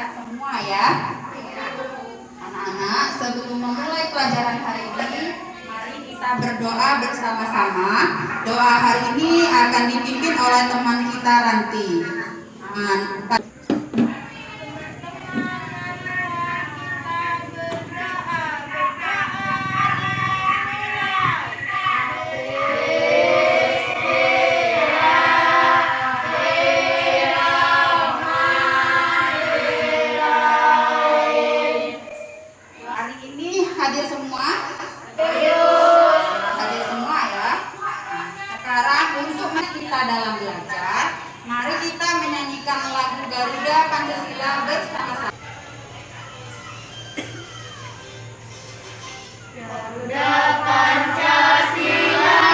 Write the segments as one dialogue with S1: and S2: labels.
S1: sehat semua ya. Anak-anak, sebelum memulai pelajaran hari ini, mari kita berdoa bersama-sama. Doa hari ini akan dipimpin oleh teman kita Ranti. Hadir semua? Hadir semua ya. Sekarang untuk kita dalam belajar, mari kita menyanyikan lagu Garuda Pancasila bersama-sama. Garuda Pancasila.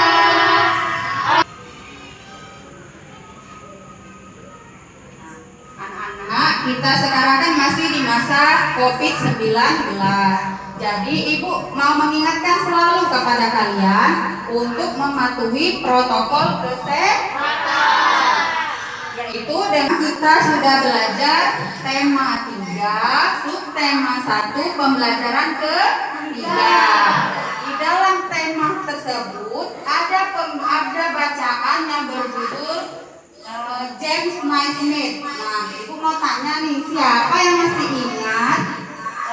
S1: Anak-anak, kita sekarang kan masih di masa COVID-19. Jadi Ibu mau mengingatkan selalu kepada kalian untuk mematuhi protokol kesehatan. Yaitu dengan kita sudah belajar tema 3, subtema 1, pembelajaran ke-3. Di dalam tema tersebut ada bacaan yang berjudul James Naismith. Nah, Ibu mau tanya nih, siapa yang masih ingat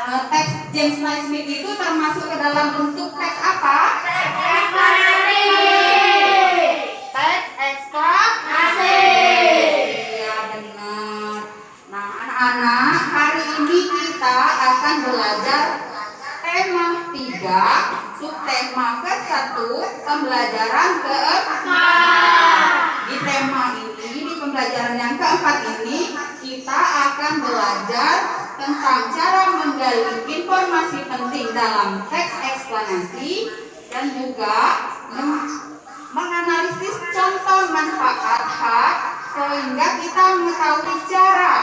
S1: teks James Naismith itu termasuk ke dalam bentuk teks apa? Teks eksplanasi. Teks eksplanasi. Iya benar. Nah anak-anak, hari ini kita akan belajar tema 3, subtema ke-1, pembelajaran ke-4. Di tema ini, di pembelajaran yang ke-4 ini, kita akan belajar tentang cara menggali informasi penting dalam teks eksplanasi dan juga menganalisis contoh manfaat hak sehingga kita mengetahui cara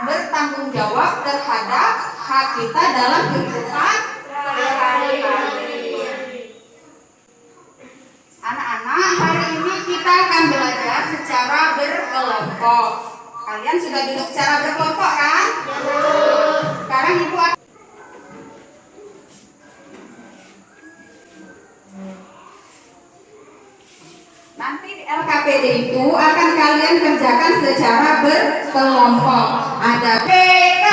S1: bertanggung jawab terhadap hak kita dalam kehidupan sehari-hari. Anak-anak, hari ini kita akan belajar secara berkelompok. Kalian sudah duduk secara berkelompok kan? Sekarang Ibu nanti di LKPD itu akan kalian kerjakan secara berkelompok. Ada PK,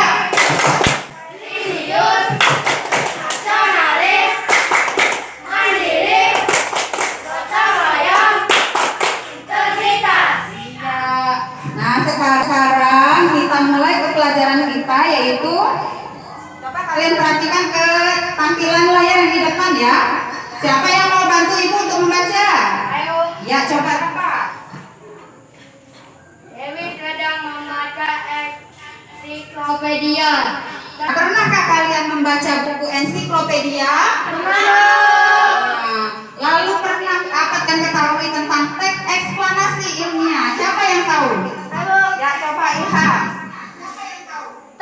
S1: religius, nasionalis, mandiri, gotong royong, integritas. Nah sekarang kita mulai ke pelajaran kita, yaitu coba kalian perhatikan ke tampilan layar yang di depan ya. Siapa yang mau bantu Ibu untuk membaca? Ayo. Ya coba apa? Dewi sedang membaca ensiklopedia. Pernahkah kalian membaca buku ensiklopedia? Nah, lalu pernah dan ketahui tentang teks eksplanasi ilmiah? Siapa yang tahu? Ya coba Ilham.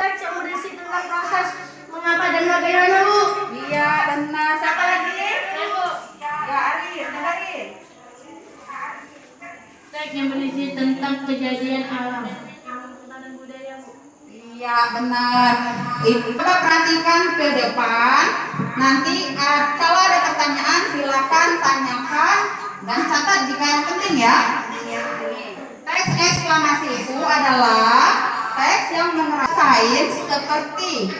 S2: Teks yang berisi tentang proses mengapa dan bagaimana, Bu.
S1: Iya benar. Siapa lagi? Ya Arif, dengerin.
S2: Teks yang berisi tentang kejadian alam.
S1: Iya benar. Coba perhatikan ke depan. Nanti kalau ada pertanyaan silakan tanyakan dan catat jika yang penting ya. Teks eksplanasi itu adalah teks yang menerangkan sains seperti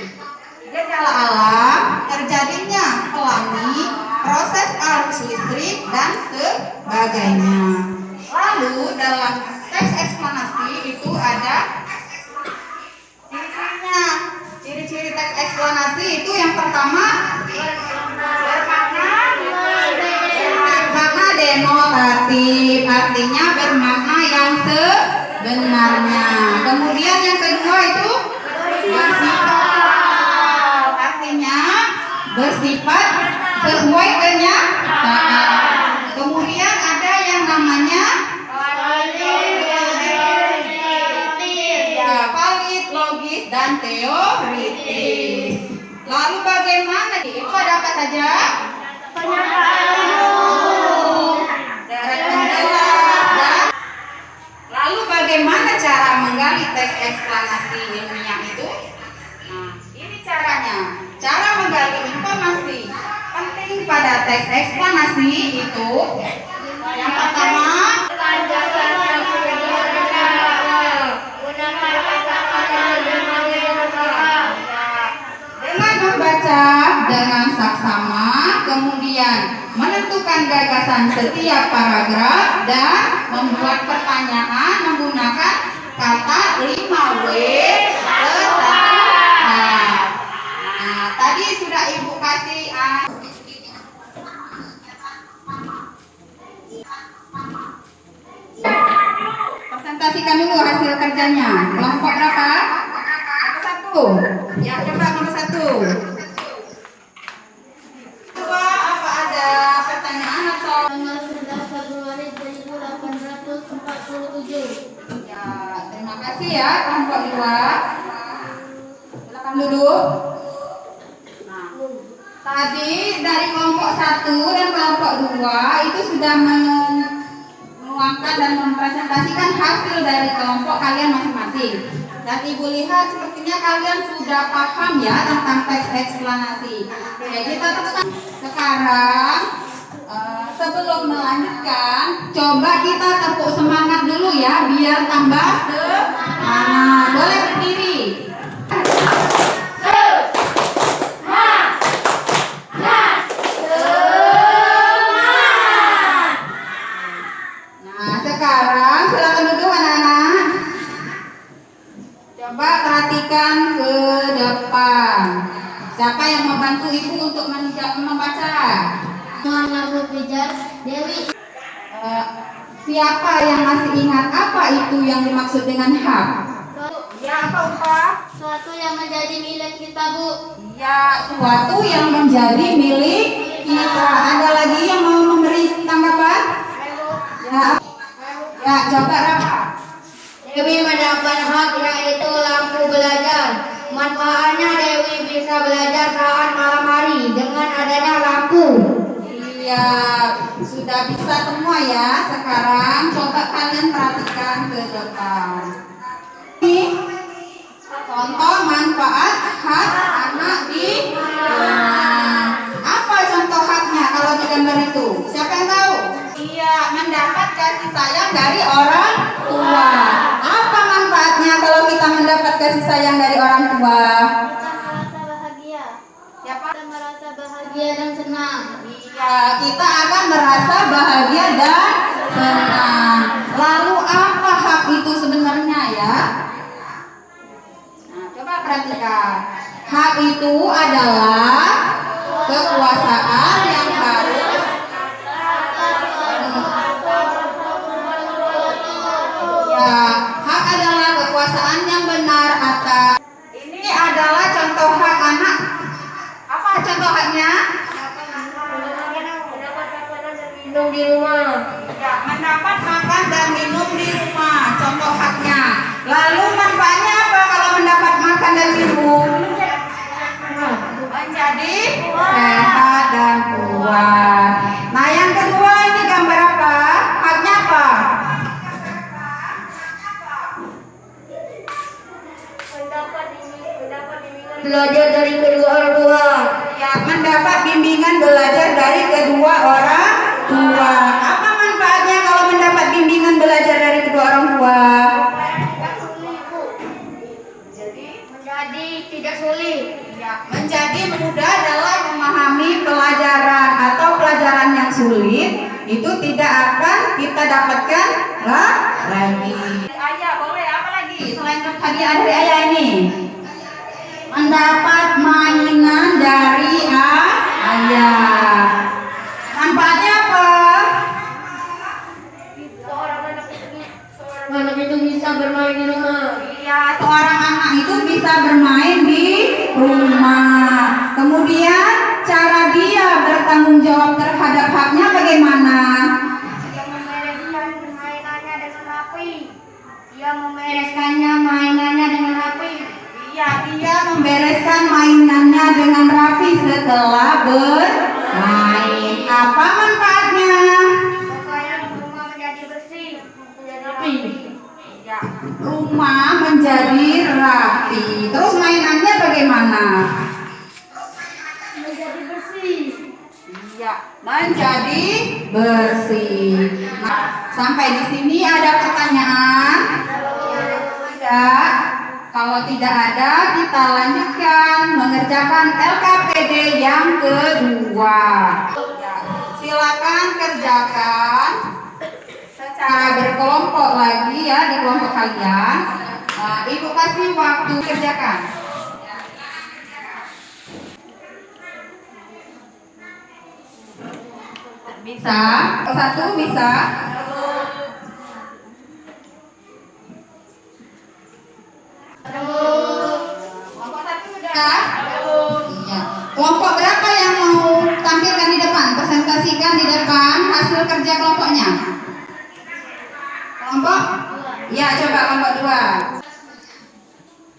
S1: gejala alam, terjadinya pelangi, proses arus listrik, dan sebagainya. Lalu dalam teks eksplanasi itu ada ciri-cirinya. Ciri-ciri teks eksplanasi itu yang pertama bermakna denotatif, artinya bermakna yang sebenarnya. Kemudian yang kedua itu bersifat, artinya bersifat sesuai kenyataan. Kemudian ada yang namanya valid, logis, dan teoritis. Lalu bagaimana? Itu ada apa saja? Deret penjelas dan lalu bagaimana cara menggali teks eksplanasi ilmiah itu? pada teks eksplanasi itu yang pertama dengan membaca dengan saksama, kemudian menentukan gagasan setiap paragraf dan membuat pertanyaan menggunakan kata 5W besar. Nah, tadi sudah Ibu kasih presentasikan dulu hasil kerjanya. Kelompok berapa? Nomor 1. Ya, coba nomor 1. Dua, apa ada pertanyaan atau?
S2: Tanggal 11 Februari 1847.
S1: Ya, terima kasih ya kelompok 2. Silakan duduk. Nah, tadi dari kelompok 1 dan kelompok 2 itu sudah menuangkan dan mempresentasikan hasil dari kelompok kalian masing-masing. Dan Ibu lihat sepertinya kalian sudah paham ya tentang teks eksplanasi. Oke, kita tekan sekarang. Sebelum melanjutkan, coba kita tepuk semangat dulu ya, biar tambah semangat. Boleh berdiri. Nah, sekarang silakan duduk anak-anak. Coba perhatikan ke depan. Siapa yang membantu Ibu untuk membaca?
S2: Mengaku pijar Dewi.
S1: Siapa yang masih ingat apa itu yang dimaksud dengan hak? Ya, apa upah?
S2: Suatu yang menjadi milik kita, Bu.
S1: Ya, suatu yang menjadi milik kita. Ada lagi yang mau memberi tanggapan? Ya, coba Rafa.
S2: Dewi mendapat hak yaitu lampu belajar. Manfaatnya Dewi bisa belajar saat malam hari dengan adanya lampu.
S1: Iya, sudah bisa semua ya. Sekarang coba kalian perhatikan ke depan. Ini contoh manfaat hak anak di rumah. Apa contoh haknya kalau di gambar itu? Siapa yang tahu? Iya, mendapat kasih sayang dari orang tua. Apa manfaatnya kalau kita mendapat kasih sayang dari orang tua?
S2: Kita merasa bahagia.
S1: Siapa?
S2: Kita merasa bahagia dan senang.
S1: Iya, kita akan merasa bahagia dan senang. Lalu apa hak itu sebenarnya ya? Nah, coba perhatikan. Hak itu adalah kekuasaan yang harus ya, hak adalah kekuasaan yang benar atas. Ini adalah contoh hak anak. Apa contoh haknya?
S2: Minum di rumah.
S1: Ya, mendapat makan dan minum di rumah. Contoh haknya. Lalu manfaatnya apa kalau mendapat makan dan minum? Menjadi sehat dan kuat. Nah, yang kedua ini gambar apa? Haknya apa?
S2: Belajar dari kedua orang tua.
S1: Ya, mendapat bimbingan belajar dari kedua orang tua. Apa manfaatnya kalau mendapat bimbingan belajar dari kedua orang tua?
S2: Menjadi tidak sulit.
S1: Ya, menjadi mudah dalam memahami pelajaran atau pelajaran yang sulit itu tidak akan kita dapatkan lagi. Ayah, boleh apa lagi selain hadiah dari ayah ini? Mendapat mainan dari ayah. Manfaatnya apa?
S2: Anak itu bisa bermain di rumah.
S1: Iya, seorang anak itu bisa bermain di rumah. Kemudian cara dia bertanggung jawab terhadap haknya bagaimana?
S2: Dia membereskan mainannya dengan rapi. Dia membereskannya mainannya dengan rapi.
S1: Iya, dia membereskan mainannya dengan rapi setelah bermain. Apa manfaatnya?
S2: Supaya rumah menjadi bersih, menjadi rapi.
S1: Ya, rumah menjadi rapi. Terus mainannya bagaimana?
S2: Menjadi bersih.
S1: Ya, Ya, menjadi bersih. Nah, sampai di sini ada pertanyaan? Tidak. Kalau tidak ada, kita lanjutkan mengerjakan LKPD yang kedua. Silakan kerjakan secara berkelompok lagi ya di kelompok kalian. Ibu kasih waktu kerjakan. Bisa? Satu bisa? Kelompok satu sudah? Iya. Kelompok berapa yang mau tampilkan di depan? Presentasikan di depan hasil kerja kelompoknya. Kelompok? Iya, coba kelompok dua.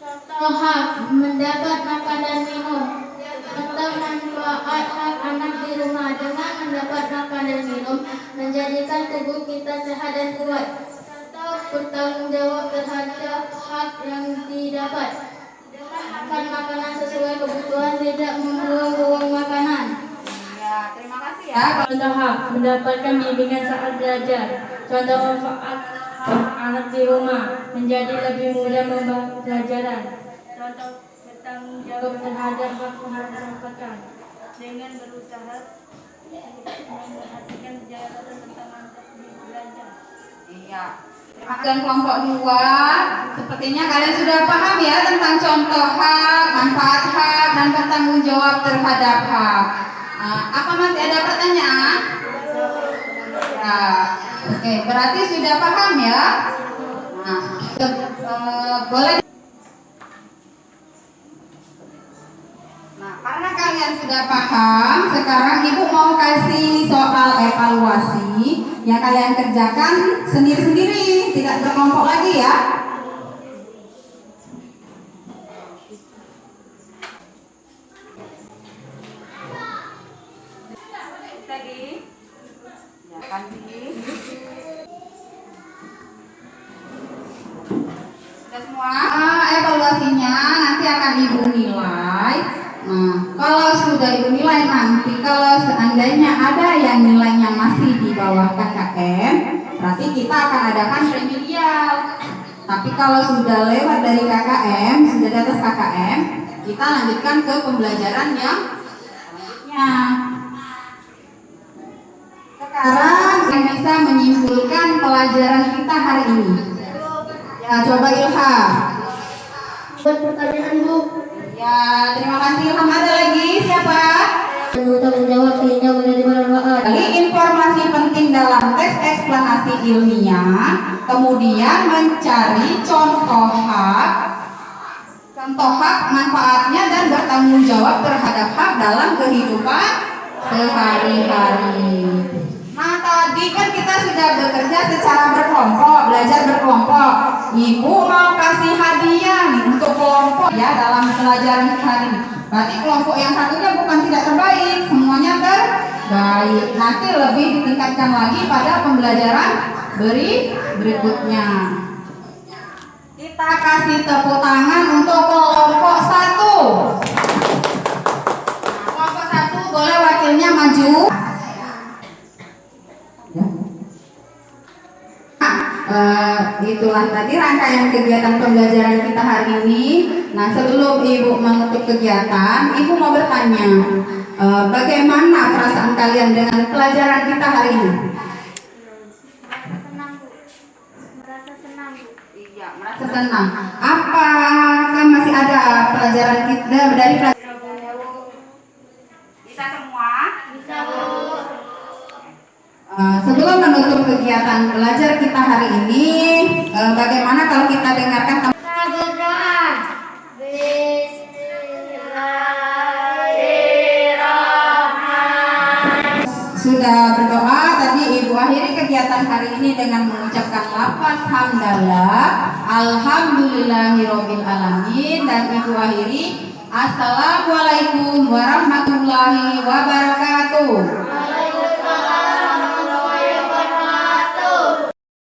S2: Contoh hak mendapat makan dan minum. Contoh manfaat hak anak di rumah dengan mendapat makan dan minum menjadikan tubuh kita sehat dan kuat. Contoh bertanggung jawab terhadap hak yang didapat dengan makan makanan sesuai kebutuhan, tidak membuang-buang makanan.
S1: Ya, terima kasih ya.
S2: Contoh hak mendapatkan bimbingan saat belajar. Contoh manfaat hak anak di rumah menjadi lebih mudah pembelajaran. Contoh bertanggung jawab terhadap hak yang didapatkan dengan berusaha memperhatikan sejarah tentang manfaat belajar.
S1: Iya. Dan kelompok dua, sepertinya kalian sudah paham ya tentang contoh hak, manfaat hak, dan bertanggung jawab terhadap hak. Apa masih ada pertanyaan? Ya. Oke, berarti sudah paham ya. Boleh. Nah, karena kalian sudah paham, sekarang ibu mau kasih soal evaluasi yang kalian kerjakan sendiri-sendiri, tidak berkelompok lagi ya. Sudah semua? Evaluasinya nanti akan ibu nilai. Nah, kalau sudah ibu nilai nanti, kalau seandainya ada yang nilainya masih di bawah KKM, berarti kita akan adakan remedial. Tapi kalau sudah lewat dari KKM, sudah di atas KKM, kita lanjutkan ke pembelajaran yang selanjutnya. Sekarang yang bisa menyimpulkan pelajaran kita hari ini. Ya, coba Ilham.
S2: Buat pertanyaan Bu.
S1: Ya, terima kasih Ilham. Ada lagi siapa?
S2: Tanggung jawab sehingga menjadi bermanfaat.
S1: Kali informasi penting dalam tes eksplanasi ilmiah, kemudian mencari contoh hak, manfaatnya dan bertanggung jawab terhadap hak dalam kehidupan sehari-hari. Nah, tadi kan kita sudah bekerja secara berkelompok, belajar berkelompok. Ibu mau kasih hadiah nih untuk kelompok ya dalam pelajaran hari ini. Berarti kelompok yang satunya bukan tidak terbaik, semuanya terbaik. Nanti lebih ditingkatkan lagi pada pembelajaran berikutnya. Kita kasih tepuk tangan untuk kelompok satu. Nah, kelompok satu boleh wakilnya maju. Itulah tadi rangkaian kegiatan pembelajaran kita hari ini. Nah, sebelum ibu menutup kegiatan, ibu mau bertanya, bagaimana perasaan kalian dengan pelajaran kita hari ini?
S2: Merasa senang Bu.
S1: Iya, merasa senang. Apakah masih ada pelajaran kita dari pelajaran? Bisa semua?
S2: Bisa Bu.
S1: Sebelum menutup kegiatan belajar kita hari ini, bagaimana kalau kita dengarkan
S2: Kita berdoa. Bismillahirrahmanirrahim.
S1: Sudah berdoa, tadi ibu akhiri kegiatan hari ini dengan mengucapkan lafaz hamdalah, alhamdulillahirobbil alamin, dan ibu akhiri assalamualaikum warahmatullahi wabarakatuh.